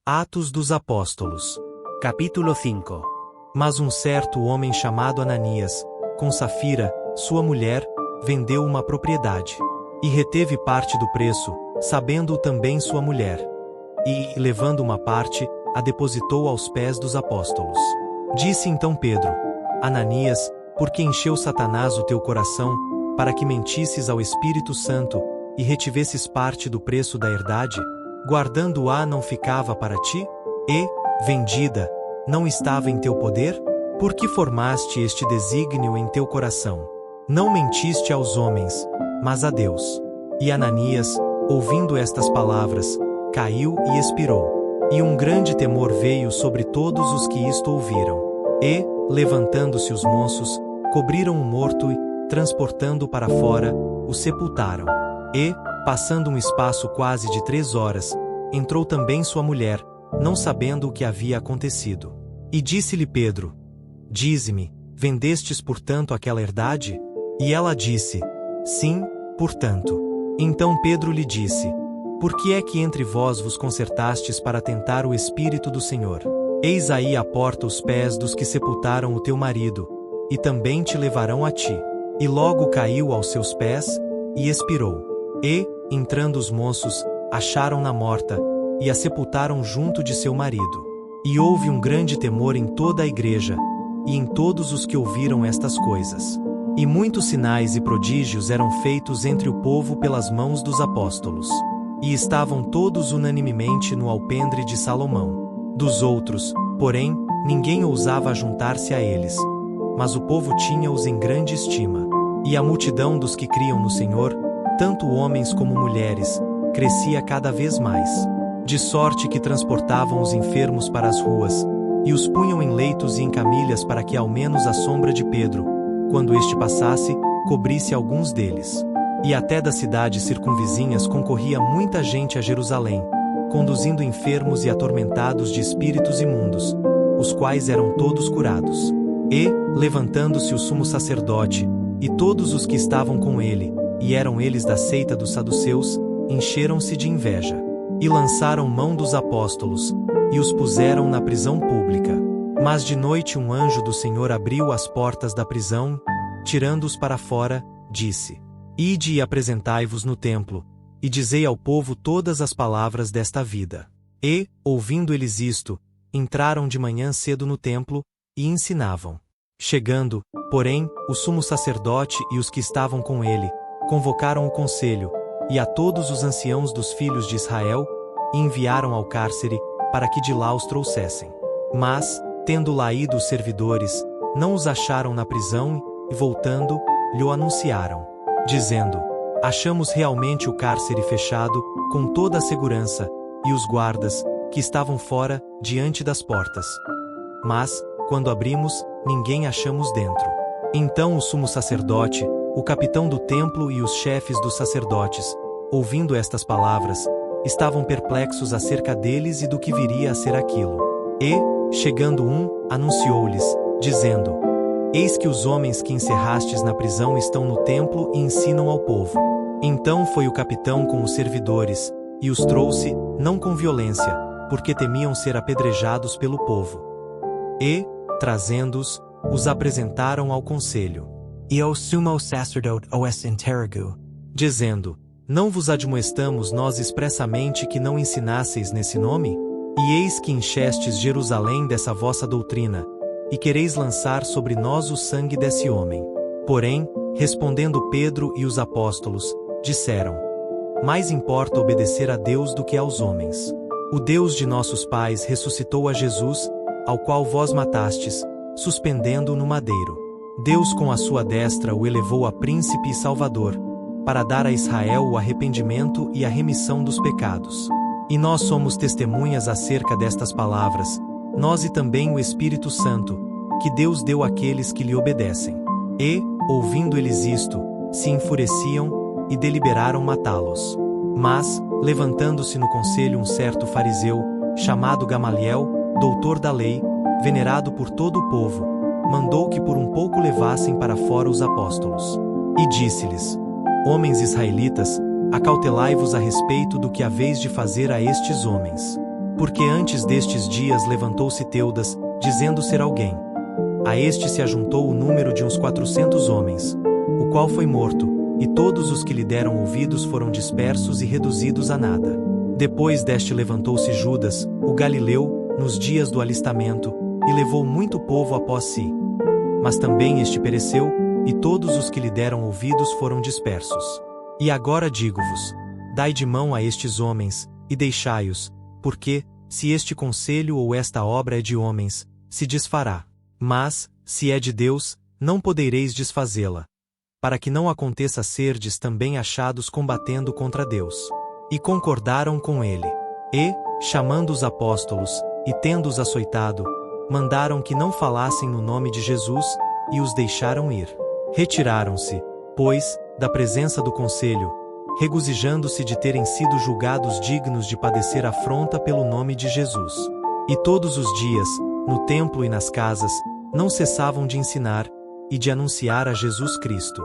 Atos dos Apóstolos. Capítulo 5. Mas um certo homem chamado Ananias, com Safira, sua mulher, vendeu uma propriedade. E reteve parte do preço, sabendo-o também sua mulher. E, levando uma parte, a depositou aos pés dos apóstolos. Disse então Pedro: Ananias, por que encheu Satanás o teu coração, para que mentisses ao Espírito Santo, e retivesses parte do preço da herdade? Guardando-a não ficava para ti? E, vendida, não estava em teu poder? Por que formaste este desígnio em teu coração? Não mentiste aos homens, mas a Deus. E Ananias, ouvindo estas palavras, caiu e expirou. E um grande temor veio sobre todos os que isto ouviram. E, levantando-se os moços, cobriram o morto e, transportando para fora, o sepultaram. E, passando um espaço quase de 3 horas, entrou também sua mulher, não sabendo o que havia acontecido. E disse-lhe Pedro: Dize-me, vendestes portanto aquela herdade? E ela disse: Sim, portanto. Então Pedro lhe disse: Por que é que entre vós vos concertastes para tentar o Espírito do Senhor? Eis aí à porta os pés dos que sepultaram o teu marido, e também te levarão a ti. E logo caiu aos seus pés, e expirou. E, entrando os moços, acharam-na morta, e a sepultaram junto de seu marido. E houve um grande temor em toda a igreja, e em todos os que ouviram estas coisas. E muitos sinais e prodígios eram feitos entre o povo pelas mãos dos apóstolos. E estavam todos unanimemente no alpendre de Salomão. Dos outros, porém, ninguém ousava juntar-se a eles. Mas o povo tinha-os em grande estima. E a multidão dos que criam no Senhor, tanto homens como mulheres, crescia cada vez mais. De sorte que transportavam os enfermos para as ruas, e os punham em leitos e em camilhas para que ao menos a sombra de Pedro, quando este passasse, cobrisse alguns deles. E até das cidades circunvizinhas concorria muita gente a Jerusalém, conduzindo enfermos e atormentados de espíritos imundos, os quais eram todos curados. E, levantando-se o sumo sacerdote, e todos os que estavam com ele, e eram eles da seita dos saduceus, encheram-se de inveja. E lançaram mão dos apóstolos, e os puseram na prisão pública. Mas de noite um anjo do Senhor abriu as portas da prisão, tirando-os para fora, disse: Ide e apresentai-vos no templo, e dizei ao povo todas as palavras desta vida. E, ouvindo eles isto, entraram de manhã cedo no templo, e ensinavam. Chegando, porém, o sumo sacerdote e os que estavam com ele, convocaram o conselho, e a todos os anciãos dos filhos de Israel, e enviaram ao cárcere, para que de lá os trouxessem. Mas, tendo lá ido os servidores, não os acharam na prisão, e voltando, lhe anunciaram, dizendo: Achamos realmente o cárcere fechado, com toda a segurança, e os guardas, que estavam fora, diante das portas. Mas, quando abrimos, ninguém achamos dentro. Então o sumo sacerdote, o capitão do templo e os chefes dos sacerdotes, ouvindo estas palavras, estavam perplexos acerca deles e do que viria a ser aquilo. E, chegando um, anunciou-lhes, dizendo: Eis que os homens que encerrastes na prisão estão no templo e ensinam ao povo. Então foi o capitão com os servidores, e os trouxe, não com violência, porque temiam ser apedrejados pelo povo. E, trazendo-os, os apresentaram ao conselho. E ao sumo sacerdote os interrogou, dizendo: Não vos admoestamos nós expressamente que não ensinasseis nesse nome? E eis que enchestes Jerusalém dessa vossa doutrina, e quereis lançar sobre nós o sangue desse homem. Porém, respondendo Pedro e os apóstolos, disseram: Mais importa obedecer a Deus do que aos homens. O Deus de nossos pais ressuscitou a Jesus, ao qual vós matastes, suspendendo-o no madeiro. Deus com a sua destra o elevou a príncipe e salvador, para dar a Israel o arrependimento e a remissão dos pecados. E nós somos testemunhas acerca destas palavras, nós e também o Espírito Santo, que Deus deu àqueles que lhe obedecem. E, ouvindo eles isto, se enfureciam, e deliberaram matá-los. Mas, levantando-se no conselho um certo fariseu, chamado Gamaliel, doutor da lei, venerado por todo o povo, mandou que por um pouco levassem para fora os apóstolos. E disse-lhes: Homens israelitas, acautelai-vos a respeito do que haveis de fazer a estes homens. Porque antes destes dias levantou-se Teudas, dizendo ser alguém. A este se ajuntou o número de uns 400 homens, o qual foi morto, e todos os que lhe deram ouvidos foram dispersos e reduzidos a nada. Depois deste levantou-se Judas, o Galileu, nos dias do alistamento, e levou muito povo após si. Mas também este pereceu, e todos os que lhe deram ouvidos foram dispersos. E agora digo-vos: dai de mão a estes homens, e deixai-os, porque, se este conselho ou esta obra é de homens, se desfará. Mas, se é de Deus, não podereis desfazê-la. Para que não aconteça serdes também achados combatendo contra Deus. E concordaram com ele. E, chamando os apóstolos, e tendo-os açoitado, mandaram que não falassem no nome de Jesus, e os deixaram ir. Retiraram-se, pois, da presença do conselho, regozijando-se de terem sido julgados dignos de padecer afronta pelo nome de Jesus. E todos os dias, no templo e nas casas, não cessavam de ensinar, e de anunciar a Jesus Cristo.